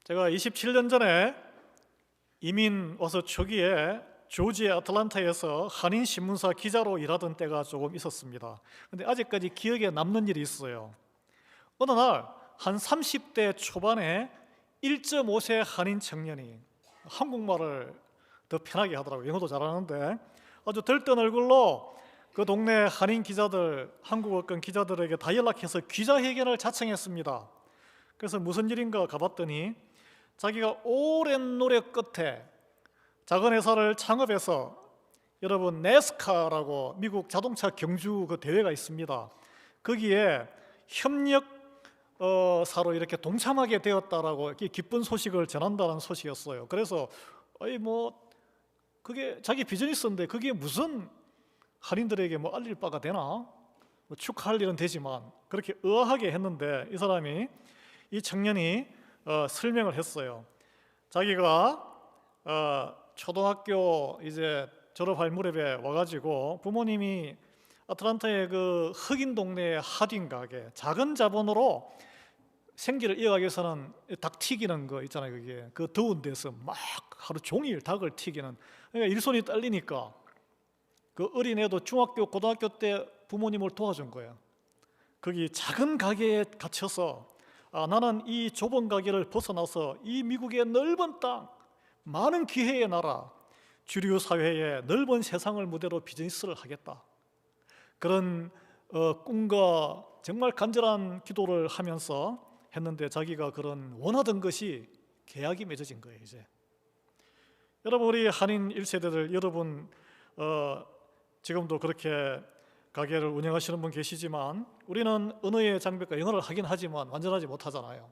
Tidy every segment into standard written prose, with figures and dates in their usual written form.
제가 27년 전에 이민 와서 초기에 조지아 애틀랜타에서 한인 신문사 기자로 일하던 때가 조금 있었습니다. 근데 아직까지 기억에 남는 일이 있어요. 어느 날 한 30대 초반에 1.5세 한인 청년이 한국말을 더 편하게 하더라고요. 영어도 잘하는데 아주 들뜬 얼굴로 그 동네 한인 기자들, 한국어권 기자들에게 다 연락해서 기자회견을 자청했습니다. 그래서 무슨 일인가 가봤더니 자기가 오랜 노력 끝에 작은 회사를 창업해서, 여러분 내스카라고 미국 자동차 경주 그 대회가 있습니다. 거기에 협력사로 이렇게 동참하게 되었다라고 기쁜 소식을 전한다는 소식이었어요. 그래서 그게 자기 비즈니스인데 그게 무슨 한인들에게 알릴 바가 되나? 축하할 일은 되지만 그렇게 의아하게 했는데 이 청년이 설명을 했어요. 자기가 초등학교 이제 졸업할 무렵에 와가지고 부모님이 아틀란타의 그 흑인 동네의 하딘 가게, 작은 자본으로 생계를 이어가기 위해서는 닭 튀기는 거 있잖아요. 그게 그 더운 데서 막 하루 종일 닭을 튀기는, 그러니까 일손이 딸리니까 그 어린애도 중학교, 고등학교 때 부모님을 도와준 거예요. 거기 작은 가게에 갇혀서 나는 이 좁은 가게를 벗어나서 이 미국의 넓은 땅, 많은 기회의 나라, 주류 사회의 넓은 세상을 무대로 비즈니스를 하겠다. 그런 꿈과 정말 간절한 기도를 하면서 했는데 자기가 그런 원하던 것이 계약이 맺어진 거예요. 이제 여러분, 우리 한인 1세대들 여러분 지금도 그렇게 가게를 운영하시는 분 계시지만 우리는 언어의 장벽과 영어를 하긴 하지만 완전하지 못하잖아요.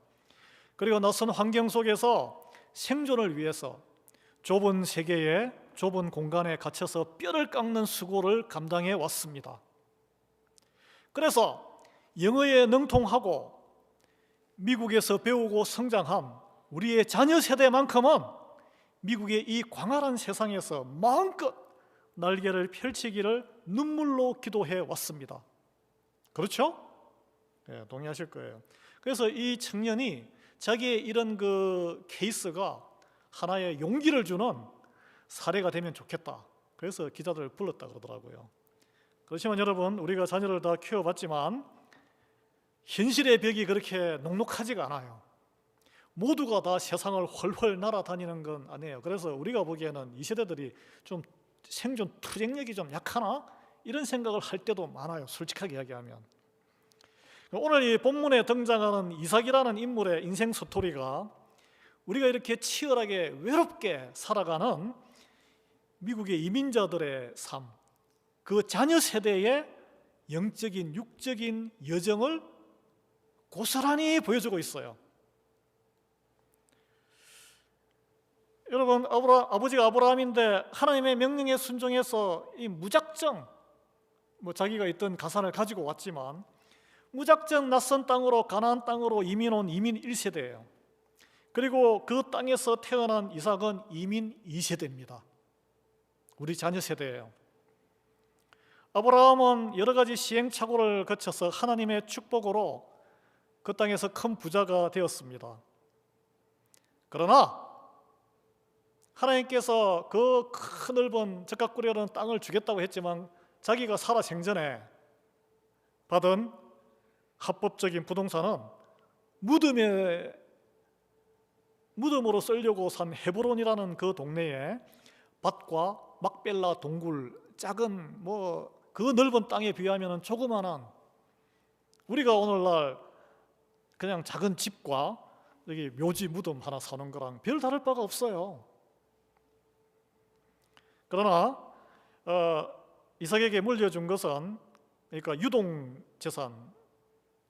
그리고 낯선 환경 속에서 생존을 위해서 좁은 세계에, 좁은 공간에 갇혀서 뼈를 깎는 수고를 감당해 왔습니다. 그래서 영어에 능통하고 미국에서 배우고 성장한 우리의 자녀 세대만큼은 미국의 이 광활한 세상에서 마음껏 날개를 펼치기를 눈물로 기도해 왔습니다. 그렇죠? 네, 동의하실 거예요. 그래서 이 청년이 자기의 이런 그 케이스가 하나의 용기를 주는 사례가 되면 좋겠다. 그래서 기자들을 불렀다 그러더라고요. 그렇지만 여러분, 우리가 자녀를 다 키워봤지만 현실의 벽이 그렇게 녹록하지가 않아요. 모두가 다 세상을 훨훨 날아다니는 건 아니에요. 그래서 우리가 보기에는 이 세대들이 좀 생존 투쟁력이 좀 약하나? 이런 생각을 할 때도 많아요. 솔직하게 이야기하면. 오늘 이 본문에 등장하는 이삭이라는 인물의 인생 스토리가 우리가 이렇게 치열하게 외롭게 살아가는 미국의 이민자들의 삶, 그 자녀 세대의 영적인, 육적인 여정을 고스란히 보여주고 있어요. 여러분, 아버지가 아브라함인데 하나님의 명령에 순종해서 이 무작정 자기가 있던 가산을 가지고 왔지만 무작정 낯선 땅으로, 가나안 땅으로 이민 온 이민 1세대예요. 그리고 그 땅에서 태어난 이삭은 이민 2세대입니다. 우리 자녀 세대예요. 아브라함은 여러 가지 시행착오를 거쳐서 하나님의 축복으로 그 땅에서 큰 부자가 되었습니다. 그러나 하나님께서 그 큰 넓은 적각구려는 땅을 주겠다고 했지만 자기가 살아 생전에 받은 합법적인 부동산은 무덤으로 쓰려고 산 헤브론이라는 그 동네에 밭과 막벨라 동굴, 작은 그 넓은 땅에 비하면 조그만한, 우리가 오늘날 그냥 작은 집과 여기 묘지 무덤 하나 사는 거랑 별 다를 바가 없어요. 그러나 이삭에게 물려준 것은 그러니까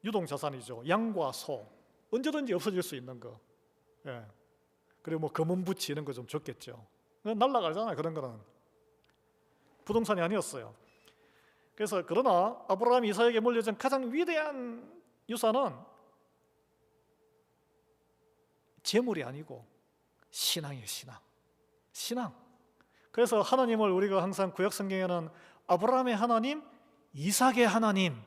유동자산이죠. 양과 소, 언제든지 없어질 수 있는 거. 예. 그리고 금은 부치 이런 거 좀 줬겠죠. 날라가잖아요. 그런 거는 부동산이 아니었어요. 그래서 그러나 아브라함이 이삭에게 물려준 가장 위대한 유산은 재물이 아니고 신앙이에요. 신앙. 그래서 하나님을 우리가 항상 구약 성경에는 아브라함의 하나님, 이삭의 하나님,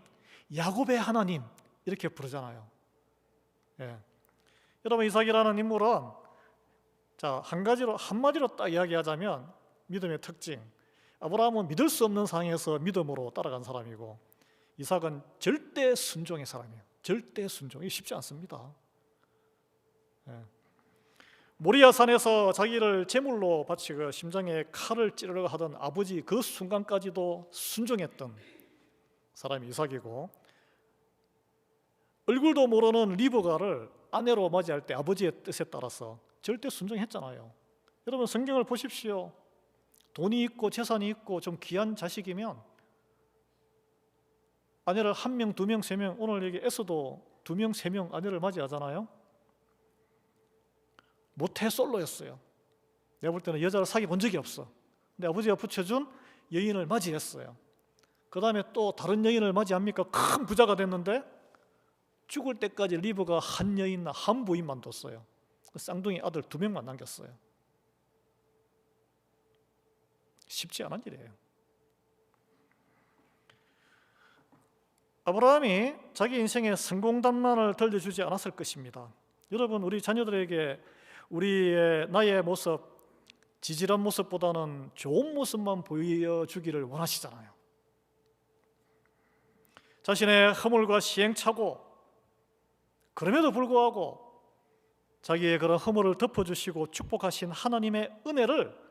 야곱의 하나님 이렇게 부르잖아요. 예. 여러분, 이삭이라는 인물은 한 가지로 한마디로 딱 이야기하자면 믿음의 특징. 아브라함은 믿을 수 없는 상황에서 믿음으로 따라간 사람이고, 이삭은 절대 순종의 사람이에요. 절대 순종. 이게 쉽지 않습니다. 모리아 산에서 자기를 제물로 바치고 심장에 칼을 찌르려고 하던 아버지 그 순간까지도 순종했던 사람이 이삭이고, 얼굴도 모르는 리브가를 아내로 맞이할 때 아버지의 뜻에 따라서 절대 순종했잖아요. 여러분, 성경을 보십시오. 돈이 있고 재산이 있고 좀 귀한 자식이면 아내를 1명, 2명, 3명, 오늘 여기 에서도 2명, 3명 아내를 맞이하잖아요. 모태솔로였어요. 내가 볼 때는 여자를 사귀어 본 적이 없어. 근데 아버지가 붙여준 여인을 맞이했어요. 그 다음에 또 다른 여인을 맞이합니까? 큰 부자가 됐는데 죽을 때까지 리브가 한 여인, 한 부인만 뒀어요. 쌍둥이 아들 2명만 남겼어요. 쉽지 않은 일이에요. 아브라함이 자기 인생의 성공담만을 들려주지 않았을 것입니다. 여러분, 우리 자녀들에게 우리의 나의 모습, 지질한 모습보다는 좋은 모습만 보여주기를 원하시잖아요. 자신의 허물과 시행착오, 그럼에도 불구하고 자기의 그런 허물을 덮어주시고 축복하신 하나님의 은혜를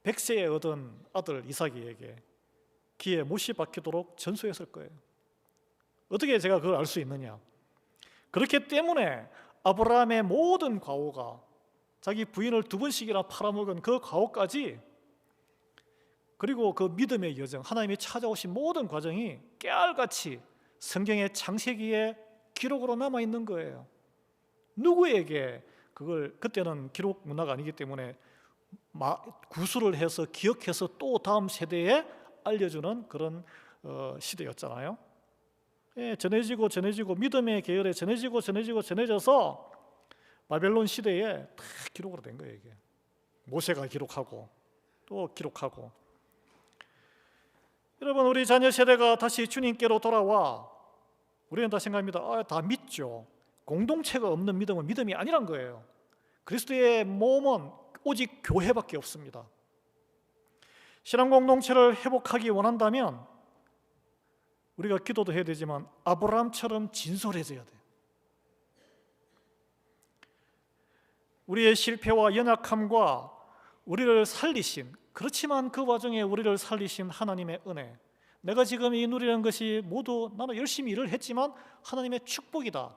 100세에 얻은 아들 이삭에게 귀에 못이 박히도록 전수했을 거예요. 어떻게 제가 그걸 알 수 있느냐? 그렇기 때문에 아브라함의 모든 과오가, 자기 부인을 2번씩이나 팔아먹은 그 과오까지, 그리고 그 믿음의 여정, 하나님이 찾아오신 모든 과정이 깨알같이 성경의 창세기에 기록으로 남아있는 거예요. 누구에게 그걸, 그때는 기록 문화가 아니기 때문에 구술을 해서 기억해서 또 다음 세대에 알려주는 그런 시대였잖아요. 전해지고 믿음의 계열에 전해져서 바벨론 시대에 다 기록으로 된 거예요. 이게 모세가 기록하고 또 기록하고. 여러분, 우리 자녀 세대가 다시 주님께로 돌아와 우리는 다 생각합니다. 다 믿죠. 공동체가 없는 믿음은 믿음이 아니란 거예요. 그리스도의 몸은 오직 교회밖에 없습니다. 신앙 공동체를 회복하기 원한다면 우리가 기도도 해야 되지만 아브라함처럼 진솔해져야 돼요. 우리의 실패와 연약함과 우리를 살리신, 그렇지만 그 와중에 우리를 살리신 하나님의 은혜, 내가 지금 이 누리는 것이 모두 나는 열심히 일을 했지만 하나님의 축복이다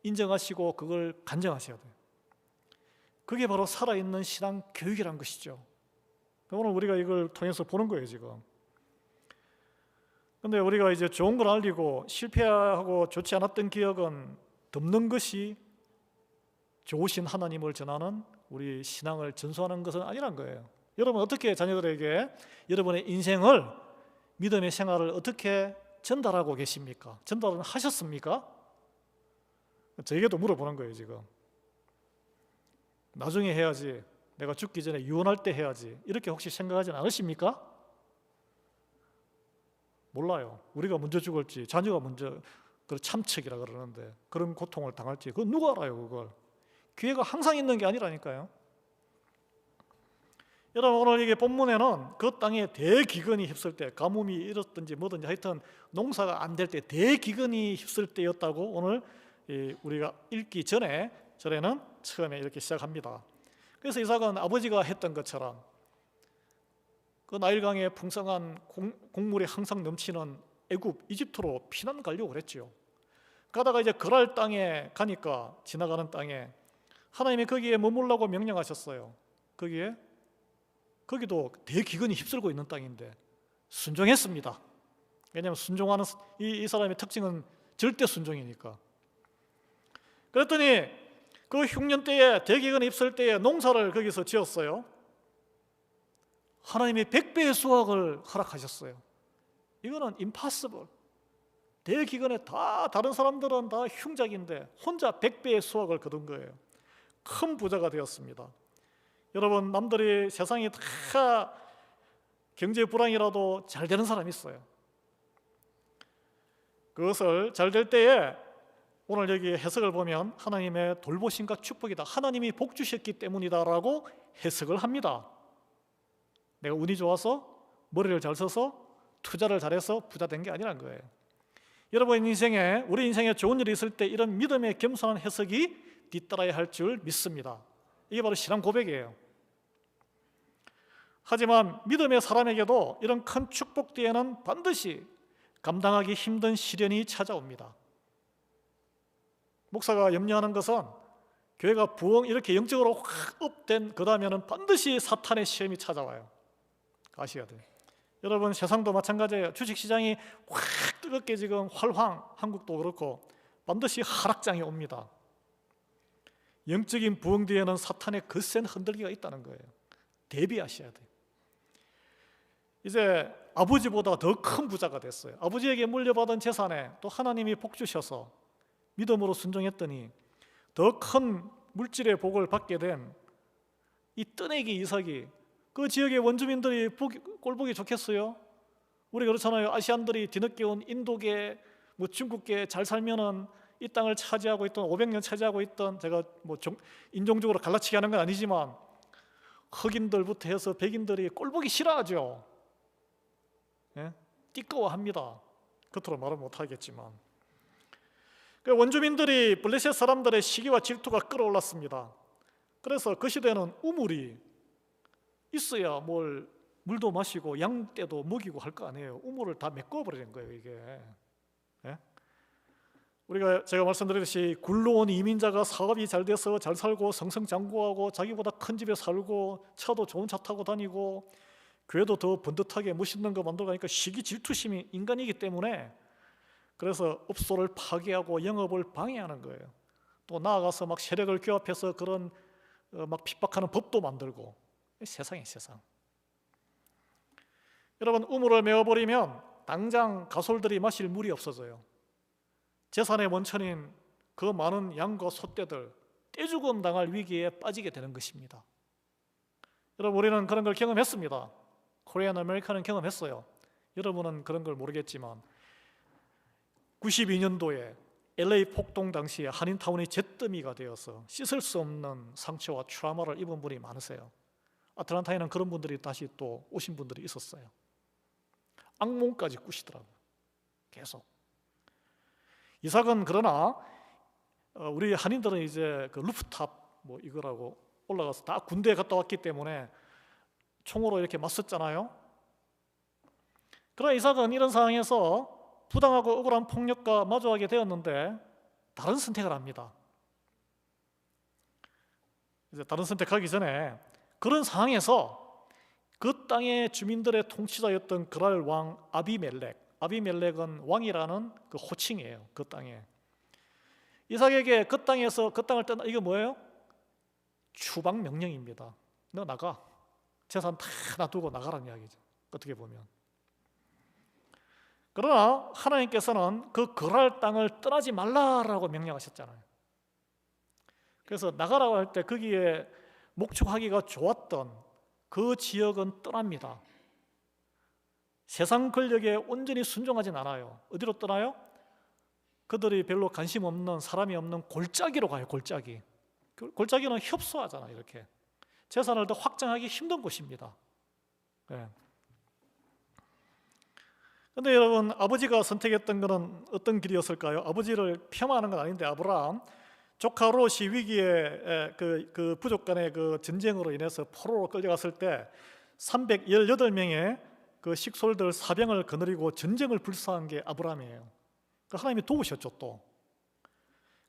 인정하시고 그걸 간증하셔야 돼요. 그게 바로 살아있는 신앙 교육이란 것이죠. 오늘 우리가 이걸 통해서 보는 거예요 지금. 근데 우리가 이제 좋은 걸 알리고 실패하고 좋지 않았던 기억은 덮는 것이 좋으신 하나님을 전하는 우리 신앙을 전수하는 것은 아니란 거예요. 여러분, 어떻게 자녀들에게 여러분의 인생을, 믿음의 생활을 어떻게 전달하고 계십니까? 전달은 하셨습니까? 저에게도 물어보는 거예요 지금. 나중에 해야지, 내가 죽기 전에 유언할 때 해야지, 이렇게 혹시 생각하지 않으십니까? 몰라요. 우리가 먼저 죽을지, 자녀가 먼저, 그 참척이라 그러는데 그런 고통을 당할지 그건 누가 알아요? 그걸. 기회가 항상 있는 게 아니라니까요. 여러분, 오늘 이게 본문에는 그 땅에 대기근이 휩쓸 때, 가뭄이 일었든지 뭐든지 하여튼 농사가 안 될 때 대기근이 휩쓸 때였다고 오늘 우리가 읽기 전에는 처음에 이렇게 시작합니다. 그래서 이삭은 아버지가 했던 것처럼 그 나일강에 풍성한 곡물이 항상 넘치는 애굽, 이집트로 피난 가려고 그랬죠. 가다가 이제 그랄 땅에 가니까, 지나가는 땅에 하나님이 거기에 머물라고 명령하셨어요. 거기도 대기근이 휩쓸고 있는 땅인데 순종했습니다. 왜냐하면 순종하는 이 사람의 특징은 절대 순종이니까. 그랬더니 그 흉년 때에, 대기근이 휩쓸 때에 농사를 거기서 지었어요. 하나님이 100배의 수확을 허락하셨어요. 이거는 impossible. 대기근에 다 다른 사람들은 다 흉작인데 혼자 100배의 수확을 거둔 거예요. 큰 부자가 되었습니다. 여러분, 남들이 세상이 다 경제 불황이라도 잘 되는 사람이 있어요. 그것을 잘 될 때에 오늘 여기 해석을 보면 하나님의 돌보심과 축복이다, 하나님이 복 주셨기 때문이다라고 해석을 합니다. 내가 운이 좋아서 머리를 잘 써서 투자를 잘해서 부자 된 게 아니란 거예요. 여러분 인생에, 우리 인생에 좋은 일이 있을 때 이런 믿음의 겸손한 해석이 뒤따라야 할 줄 믿습니다. 이게 바로 신앙 고백이에요. 하지만 믿음의 사람에게도 이런 큰 축복 뒤에는 반드시 감당하기 힘든 시련이 찾아옵니다. 목사가 염려하는 것은 교회가 부흥 이렇게 영적으로 확 업된 그 다음에는 반드시 사탄의 시험이 찾아와요. 아셔야 돼요. 여러분 세상도 마찬가지예요. 주식시장이 확 뜨겁게 지금 활황, 한국도 그렇고 반드시 하락장이 옵니다. 영적인 부흥 뒤에는 사탄의 거센 흔들기가 있다는 거예요. 대비하셔야 돼요. 이제 아버지보다 더 큰 부자가 됐어요. 아버지에게 물려받은 재산에 또 하나님이 복 주셔서 믿음으로 순종했더니 더 큰 물질의 복을 받게 된 이 뜨내기 이삭이, 그 지역의 원주민들이 꼴보기 좋겠어요? 우리 그렇잖아요. 아시안들이 뒤늦게 온 인도계, 중국계 잘 살면은 이 땅을 차지하고 있던 500년 차지하고 있던, 제가 인종적으로 갈라치기 하는 건 아니지만 흑인들부터 해서 백인들이 꼴보기 싫어하죠. 예? 띠꺼워합니다. 겉으로 말은 못하겠지만. 원주민들이 블레셋 사람들의 시기와 질투가 끌어올랐습니다. 그래서 그 시대는 우물이 있어야 물도 마시고 양떼도 먹이고 할 거 아니에요. 우물을 다 메꿔버리는 거예요, 이게. 예? 제가 말씀드렸듯이 굴러온 이민자가 사업이 잘 돼서 잘 살고 성성장구하고 자기보다 큰 집에 살고 차도 좋은 차 타고 다니고 교회도 더 번듯하게 멋있는 거 만들어 가니까 시기 질투심이 인간이기 때문에, 그래서 업소를 파괴하고 영업을 방해하는 거예요. 또 나아가서 막 세력을 규합해서 그런 막 핍박하는 법도 만들고. 세상이 세상. 여러분 우물을 메워버리면 당장 가솔들이 마실 물이 없어져요. 재산의 원천인 그 많은 양과 소떼들 떼죽음 당할 위기에 빠지게 되는 것입니다. 여러분 우리는 그런 걸 경험했습니다. 코리안 아메리카는 경험했어요. 여러분은 그런 걸 모르겠지만 92년도에 LA 폭동 당시에 한인타운이 잿더미가 되어서 씻을 수 없는 상처와 트라우마를 입은 분이 많으세요. 아틀란타에는 그런 분들이 다시 또 오신 분들이 있었어요. 악몽까지 꾸시더라고요. 계속. 이삭은 그러나 우리 한인들은 이제 그 루프탑 이거라고 올라가서 다 군대에 갔다 왔기 때문에 총으로 이렇게 맞섰잖아요. 그러나 이삭은 이런 상황에서 부당하고 억울한 폭력과 마주하게 되었는데 다른 선택을 합니다. 이제 다른 선택하기 전에 그런 상황에서 그 땅의 주민들의 통치자였던 그랄 왕 아비멜렉은 왕이라는 그 호칭이에요. 그 땅에 이삭에게 그 땅을 떠나, 이게 뭐예요? 추방 명령입니다. 너 나가, 재산 다 놔두고 나가라는 이야기죠. 어떻게 보면. 그러나 하나님께서는 그 그랄 땅을 떠나지 말라라고 명령하셨잖아요. 그래서 나가라고 할 때 거기에 목축하기가 좋았던 그 지역은 떠납니다. 세상 권력에 온전히 순종하진 않아요. 어디로 떠나요? 그들이 별로 관심 없는, 사람이 없는 골짜기로 가요. 골짜기는 협소하잖아요. 이렇게 재산을 더 확장하기 힘든 곳입니다. 네. 그런데 여러분 아버지가 선택했던 것은 어떤 길이었을까요? 아버지를 폄하하는 건 아닌데 아브라함 조카 롯이 위기에 그 부족 간의 그 전쟁으로 인해서 포로로 끌려갔을 때 318명의 그 식솔들 사병을 거느리고 전쟁을 불사한 게 아브라함이에요. 하나님이 도우셨죠 또.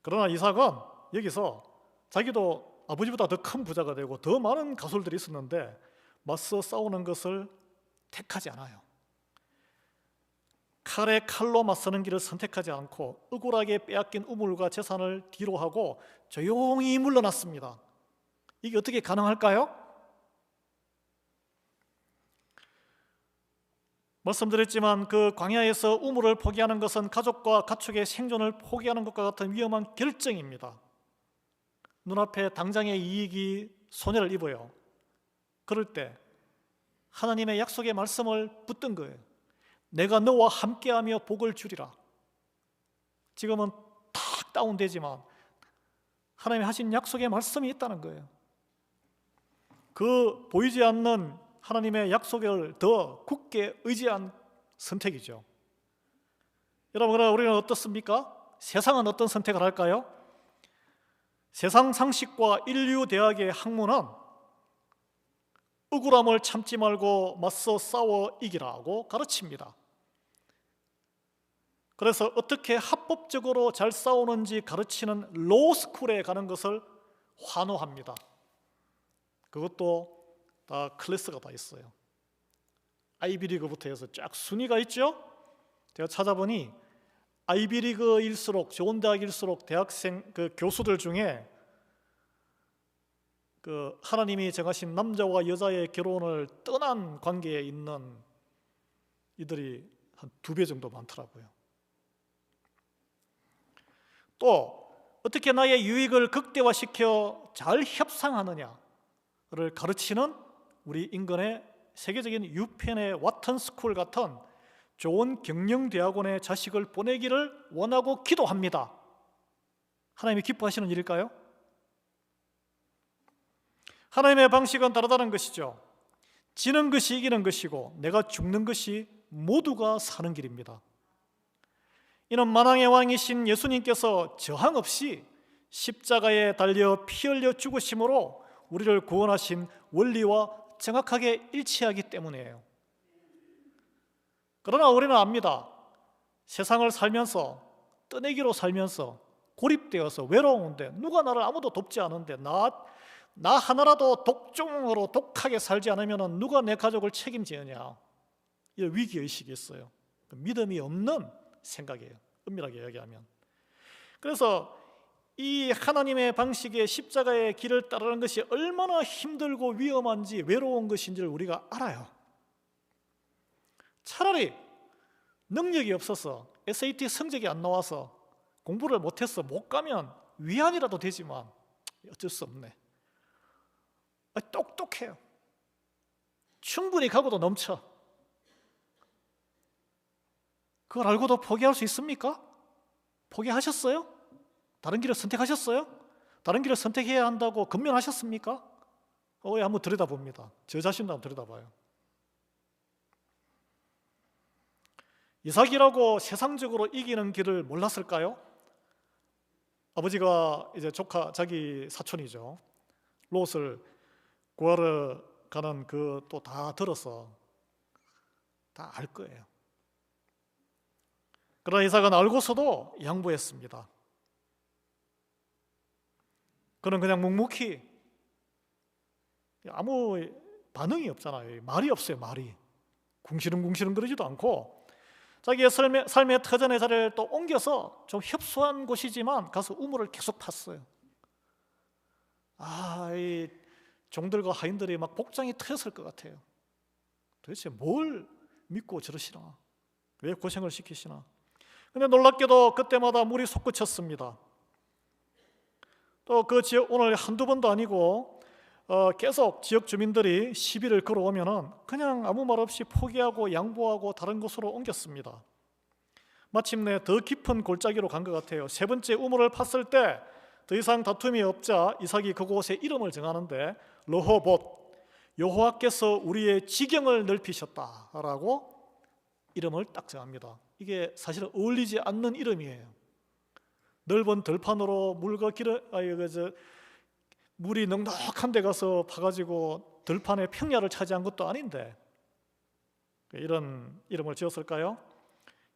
그러나 이삭은 여기서 자기도 아버지보다 더 큰 부자가 되고 더 많은 가솔들이 있었는데 맞서 싸우는 것을 택하지 않아요. 칼에 칼로 맞서는 길을 선택하지 않고 억울하게 빼앗긴 우물과 재산을 뒤로 하고 조용히 물러났습니다. 이게 어떻게 가능할까요? 말씀드렸지만 그 광야에서 우물을 포기하는 것은 가족과 가축의 생존을 포기하는 것과 같은 위험한 결정입니다. 눈앞에 당장의 이익이 손해를 입어요. 그럴 때 하나님의 약속의 말씀을 붙든 거예요. 내가 너와 함께하며 복을 주리라. 지금은 탁 다운되지만 하나님이 하신 약속의 말씀이 있다는 거예요. 그 보이지 않는 하나님의 약속을 더 굳게 의지한 선택이죠. 여러분, 그러나 우리는 어떻습니까? 세상은 어떤 선택을 할까요? 세상 상식과 인류 대학의 학문은 억울함을 참지 말고 맞서 싸워 이기라고 가르칩니다. 그래서 어떻게 합법적으로 잘 싸우는지 가르치는 로스쿨에 가는 것을 환호합니다. 그것도 다 클래스가 다 있어요. 아이비리그부터 해서 쫙 순위가 있죠. 제가 찾아보니 아이비리그일수록, 좋은 대학일수록 대학생 그 교수들 중에 그 하나님이 정하신 남자와 여자의 결혼을 떠난 관계에 있는 이들이 한 2배 정도 많더라고요. 또 어떻게 나의 유익을 극대화시켜 잘 협상하느냐를 가르치는 우리 인근의 세계적인 유펜의 와튼스쿨 같은 좋은 경영대학원에 자식을 보내기를 원하고 기도합니다. 하나님이 기뻐하시는 일일까요? 하나님의 방식은 다르다는 것이죠. 지는 것이 이기는 것이고 내가 죽는 것이 모두가 사는 길입니다. 이는 만왕의 왕이신 예수님께서 저항 없이 십자가에 달려 피 흘려 죽으심으로 우리를 구원하신 원리와 정확하게 일치하기 때문이에요. 그러나 우리는 압니다. 세상을 살면서 떠내기로 살면서 고립되어서 외로운데 누가 나를 아무도 돕지 않은데 나 하나라도 독종으로 독하게 살지 않으면 누가 내 가족을 책임지느냐, 이런 위기의식이 있어요. 믿음이 없는 생각이에요, 엄밀하게 이야기하면. 그래서 이 하나님의 방식의 십자가의 길을 따르는 것이 얼마나 힘들고 위험한지 외로운 것인지를 우리가 알아요. 차라리 능력이 없어서 SAT 성적이 안 나와서 공부를 못해서 못 가면 위안이라도 되지만 어쩔 수 없네. 똑똑해요. 충분히 가고도 넘쳐. 그걸 알고도 포기할 수 있습니까? 포기하셨어요? 다른 길을 선택하셨어요? 다른 길을 선택해야 한다고 근면하셨습니까? 한번 들여다봅니다. 저 자신도 한번 들여다봐요. 이삭이라고 세상적으로 이기는 길을 몰랐을까요? 아버지가 이제 조카, 자기 사촌이죠, 롯을 구하러 가는 그 또 다 들어서 다 알 거예요. 그러나 이삭은 알고서도 양보했습니다. 그는 그냥 묵묵히, 아무 반응이 없잖아요. 말이 없어요. 말이 궁시렁궁시렁 거리지도 않고 자기의 삶의 터전의 자리를 또 옮겨서 좀 협소한 곳이지만 가서 우물을 계속 팠어요. 이 종들과 하인들이 막 복장이 트였을 것 같아요. 도대체 뭘 믿고 저러시나? 왜 고생을 시키시나? 근데 놀랍게도 그때마다 물이 솟구쳤습니다. 또 그 지역, 오늘 한두 번도 아니고 계속 지역 주민들이 시비를 걸어오면은 그냥 아무 말 없이 포기하고 양보하고 다른 곳으로 옮겼습니다. 마침내 더 깊은 골짜기로 간 것 같아요. 3번째 우물을 팠을 때 더 이상 다툼이 없자 이삭이 그곳에 이름을 정하는데 르호봇, 여호와께서 우리의 지경을 넓히셨다라고 이름을 딱 정합니다. 이게 사실은 어울리지 않는 이름이에요. 넓은 들판으로 물이 넉넉한 데 가서 파가지고 들판에 평야를 차지한 것도 아닌데 이런 이름을 지었을까요?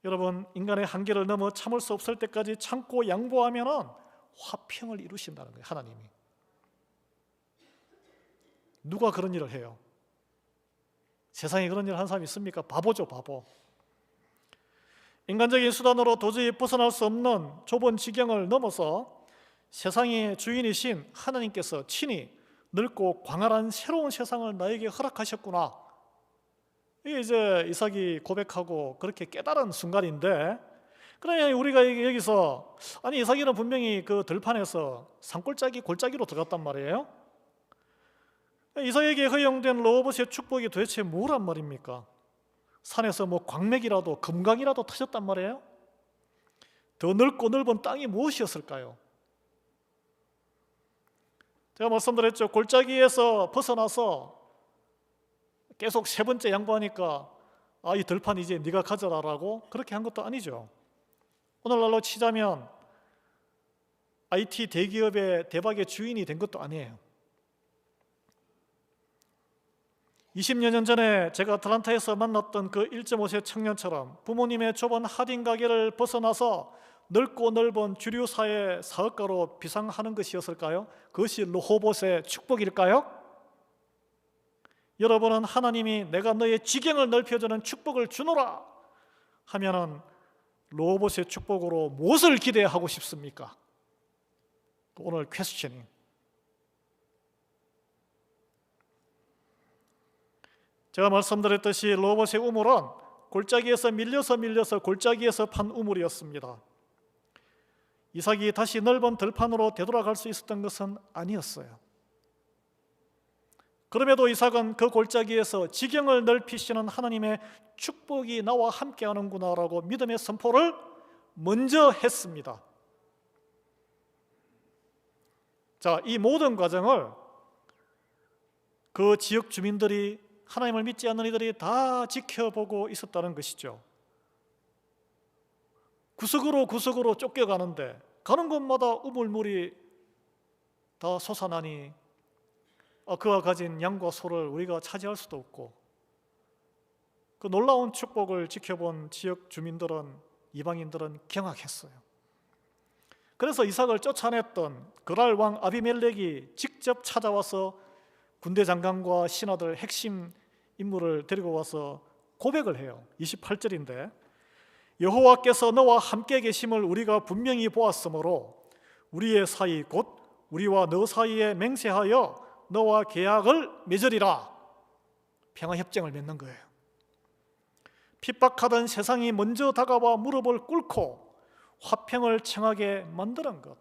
여러분, 인간의 한계를 넘어 참을 수 없을 때까지 참고 양보하면은 화평을 이루신다는 거예요, 하나님이. 누가 그런 일을 해요? 세상에 그런 일을 하는 사람이 있습니까? 바보죠, 바보. 인간적인 수단으로 도저히 벗어날 수 없는 좁은 지경을 넘어서 세상의 주인이신 하나님께서 친히 넓고 광활한 새로운 세상을 나에게 허락하셨구나. 이게 이제 이삭이 고백하고 그렇게 깨달은 순간인데, 그러면 우리가 여기서 이삭이는 분명히 그 들판에서 골짜기로 들어갔단 말이에요. 이삭에게 허용된 르호봇의 축복이 도대체 뭐란 말입니까? 산에서 광맥이라도 금강이라도 터졌단 말이에요. 더 넓고 넓은 땅이 무엇이었을까요? 제가 말씀드렸죠. 골짜기에서 벗어나서 계속 세 번째 양보하니까 이 들판 이제 네가 가져라라고 그렇게 한 것도 아니죠. 오늘날로 치자면 IT 대기업의 대박의 주인이 된 것도 아니에요. 20여 년 전에 제가 아틀란타에서 만났던 그 1.5세 청년처럼 부모님의 좁은 하딘 가게를 벗어나서 넓고 넓은 주류사회 사업가로 비상하는 것이었을까요? 그것이 르호봇의 축복일까요? 여러분은 하나님이 내가 너의 지경을 넓혀주는 축복을 주노라 하면은 르호봇의 축복으로 무엇을 기대하고 싶습니까? 오늘 퀘스처닝. 제가 말씀드렸듯이 르호봇의 우물은 골짜기에서 밀려서 골짜기에서 판 우물이었습니다. 이삭이 다시 넓은 들판으로 되돌아갈 수 있었던 것은 아니었어요. 그럼에도 이삭은 그 골짜기에서 지경을 넓히시는 하나님의 축복이 나와 함께하는구나라고 믿음의 선포를 먼저 했습니다. 자, 이 모든 과정을 그 지역 주민들이, 하나님을 믿지 않는 이들이 다 지켜보고 있었다는 것이죠. 구석으로 쫓겨가는데 가는 곳마다 우물물이 다 솟아나니 그가 가진 양과 소를 우리가 차지할 수도 없고, 그 놀라운 축복을 지켜본 지역 주민들은, 이방인들은 경악했어요. 그래서 이삭을 쫓아냈던 그랄 왕 아비멜렉이 직접 찾아와서 군대 장관과 신하들 핵심 인물을 데리고 와서 고백을 해요. 28절인데 여호와께서 너와 함께 계심을 우리가 분명히 보았으므로 우리의 사이 곧 우리와 너 사이에 맹세하여 너와 계약을 맺으리라. 평화협정을 맺는 거예요. 핍박하던 세상이 먼저 다가와 무릎을 꿇고 화평을 청하게 만드는 것,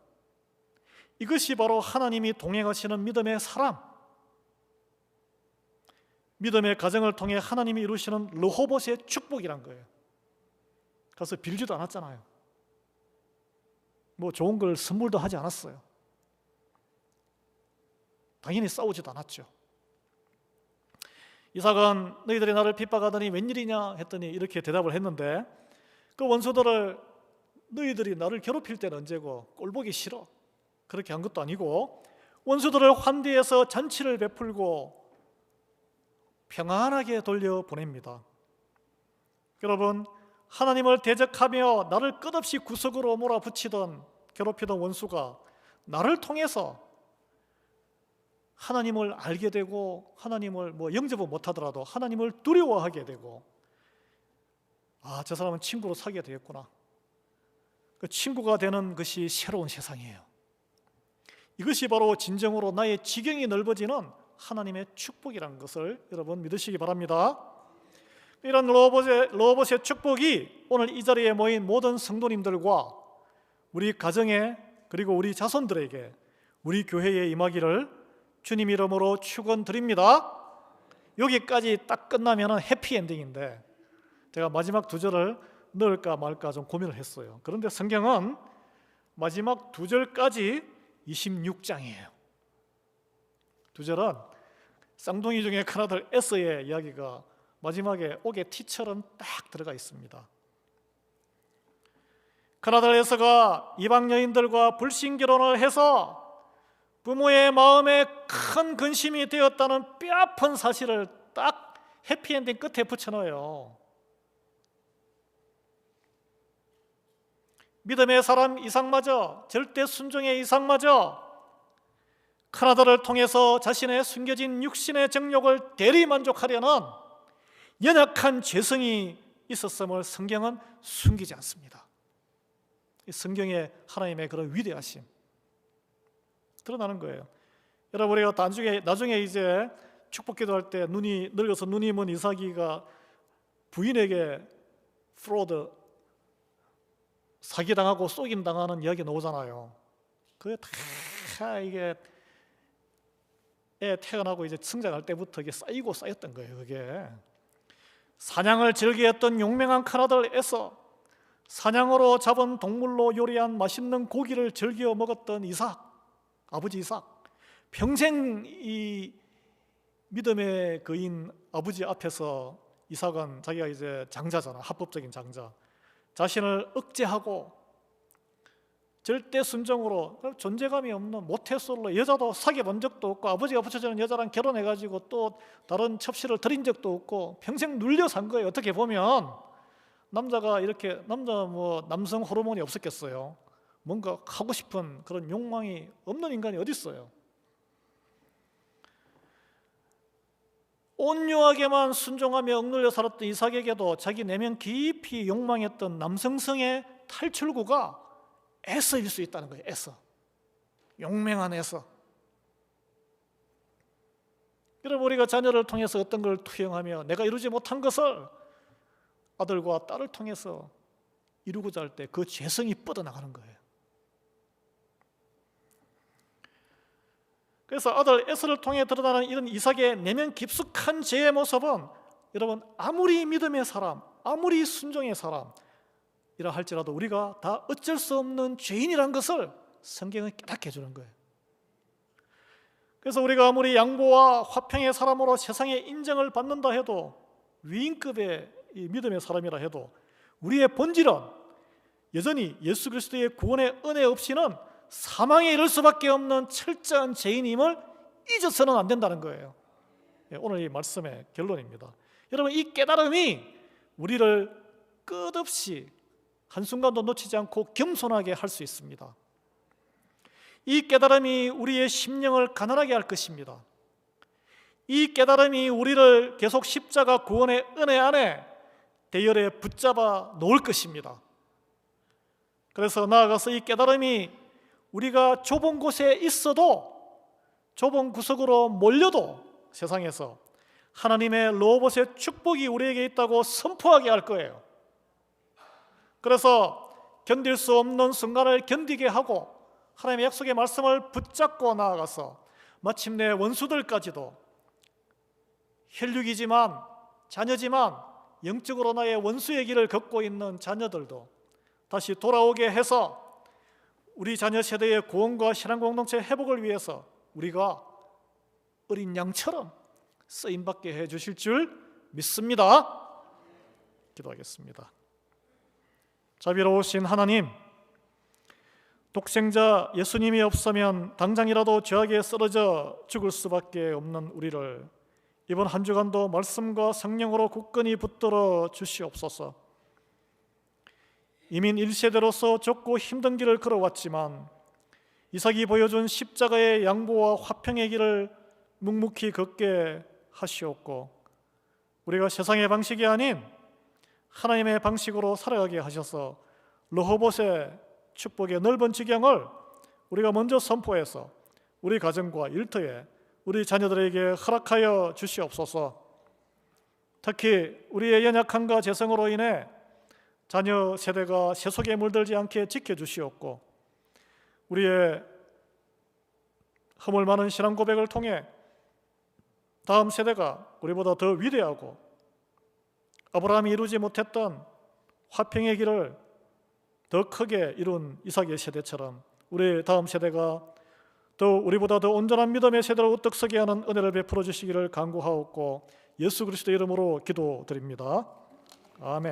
이것이 바로 하나님이 동행하시는 믿음의 사람, 믿음의 가정을 통해 하나님이 이루시는 르호봇의 축복이란 거예요. 가서 빌지도 않았잖아요. 뭐 좋은 걸 선물도 하지 않았어요. 당연히 싸우지도 않았죠. 이삭은 너희들이 나를 핍박하더니 웬일이냐 했더니 이렇게 대답을 했는데, 그 원수들을 너희들이 나를 괴롭힐 때는 언제고 꼴보기 싫어 그렇게 한 것도 아니고, 원수들을 환대해서 잔치를 베풀고 평안하게 돌려보냅니다. 여러분, 하나님을 대적하며 나를 끝없이 구석으로 몰아붙이던, 괴롭히던 원수가 나를 통해서 하나님을 알게 되고, 하나님을 영접은 못하더라도 하나님을 두려워하게 되고, 저 사람은 친구로 사귀게 되겠구나, 그 친구가 되는 것이 새로운 세상이에요. 이것이 바로 진정으로 나의 지경이 넓어지는 하나님의 축복이라는 것을 여러분 믿으시기 바랍니다. 이런 르호봇의 축복이 오늘 이 자리에 모인 모든 성도님들과 우리 가정에, 그리고 우리 자손들에게, 우리 교회에 임하기를 주님 이름으로 축원드립니다. 여기까지 딱 끝나면 해피엔딩인데 제가 마지막 두 절을 넣을까 말까 좀 고민을 했어요. 그런데 성경은 마지막 두 절까지 26장이에요. 두 절은 쌍둥이 중에 큰아들 에서의 이야기가 마지막에 옥의 티처럼 딱 들어가 있습니다. 큰아들 에서가 이방 여인들과 불신결혼을 해서 부모의 마음에 큰 근심이 되었다는 뼈아픈 사실을 딱 해피엔딩 끝에 붙여넣어요. 믿음의 사람 이삭마저, 절대 순종의 이삭마저 큰아들을 통해서 자신의 숨겨진 육신의 정욕을 대리만족하려는 연약한 죄성이 있었음을 성경은 숨기지 않습니다. 성경의 하나님의 그런 위대하심 드러나는 거예요. 여러분, 우리가 나중에 이제 축복기도할 때 눈이 늙어서 눈이 먼 이삭이가 부인에게 프로드, 사기당하고 속임당하는 이야기 나오잖아요. 그게 다 이게 애 태어나고 이제 성장할 때부터 이게 쌓였던 거예요. 그게 사냥을 즐겨했던 용맹한 큰아들 에서, 사냥으로 잡은 동물로 요리한 맛있는 고기를 즐겨 먹었던 아버지 이삭, 평생 이 믿음의 그인 아버지 앞에서 이삭은 자기가 이제 장자잖아, 합법적인 장자, 자신을 억제하고 절대 순종으로 존재감이 없는 모태솔로, 여자도 사귀어 본 적도 없고 아버지가 붙여주는 여자랑 결혼해가지고 또 다른 첩시를 들인 적도 없고 평생 눌려 산 거예요. 어떻게 보면 남자가 이렇게 남성 호르몬이 없었겠어요. 뭔가 하고 싶은 그런 욕망이 없는 인간이 어디 있어요. 온유하게만 순종하며 억눌려 살았던 이삭에게도 자기 내면 깊이 욕망했던 남성성의 탈출구가 에서일 수 있다는 거예요. 에서, 용맹한 에서. 여러분, 우리가 자녀를 통해서 어떤 걸 투영하며 내가 이루지 못한 것을 아들과 딸을 통해서 이루고자 할 때 그 죄성이 뻗어나가는 거예요. 그래서 아들 에서를 통해 드러나는 이런 이삭의 내면 깊숙한 죄의 모습은 여러분, 아무리 믿음의 사람, 아무리 순종의 사람이라 할지라도 우리가 다 어쩔 수 없는 죄인이란 것을 성경은 깨닫게 해주는 거예요. 그래서 우리가 아무리 양보와 화평의 사람으로 세상에 인정을 받는다 해도, 위인급의 이 믿음의 사람이라 해도 우리의 본질은 여전히 예수 그리스도의 구원의 은혜 없이는 사망에 이를 수밖에 없는 철저한 죄인임을 잊어서는 안 된다는 거예요. 오늘 이 말씀의 결론입니다. 여러분, 이 깨달음이 우리를 끝없이 한순간도 놓치지 않고 겸손하게 할 수 있습니다. 이 깨달음이 우리의 심령을 가난하게 할 것입니다. 이 깨달음이 우리를 계속 십자가 구원의 은혜 안에 대열에 붙잡아 놓을 것입니다. 그래서 나아가서 이 깨달음이 우리가 좁은 곳에 있어도, 좁은 구석으로 몰려도 세상에서 하나님의 로봇의 축복이 우리에게 있다고 선포하게 할 거예요. 그래서 견딜 수 없는 순간을 견디게 하고 하나님의 약속의 말씀을 붙잡고 나아가서 마침내 원수들까지도, 혈육이지만 자녀지만 영적으로 나의 원수의 길을 걷고 있는 자녀들도 다시 돌아오게 해서 우리 자녀 세대의 구원과 신앙 공동체 회복을 위해서 우리가 어린 양처럼 쓰임받게 해주실 줄 믿습니다. 기도하겠습니다. 자비로우신 하나님, 독생자 예수님이 없으면 당장이라도 죄악에 쓰러져 죽을 수밖에 없는 우리를 이번 한 주간도 말씀과 성령으로 굳건히 붙들어 주시옵소서. 이민 1세대로서 좁고 힘든 길을 걸어왔지만 이삭이 보여준 십자가의 양보와 화평의 길을 묵묵히 걷게 하시옵고, 우리가 세상의 방식이 아닌 하나님의 방식으로 살아가게 하셔서 르호봇의 축복의 넓은 지경을 우리가 먼저 선포해서 우리 가정과 일터에 우리 자녀들에게 허락하여 주시옵소서. 특히 우리의 연약함과 재성으로 인해 자녀 세대가 세속에 물들지 않게 지켜주시옵고, 우리의 허물 많은 신앙 고백을 통해 다음 세대가 우리보다 더 위대하고 아브라함이 이루지 못했던 화평의 길을 더 크게 이룬 이삭의 세대처럼 우리 다음 세대가 또 우리보다 더 온전한 믿음의 세대로 우뚝 서게 하는 은혜를 베풀어 주시기를 간구하옵고 예수 그리스도 이름으로 기도드립니다. 아멘.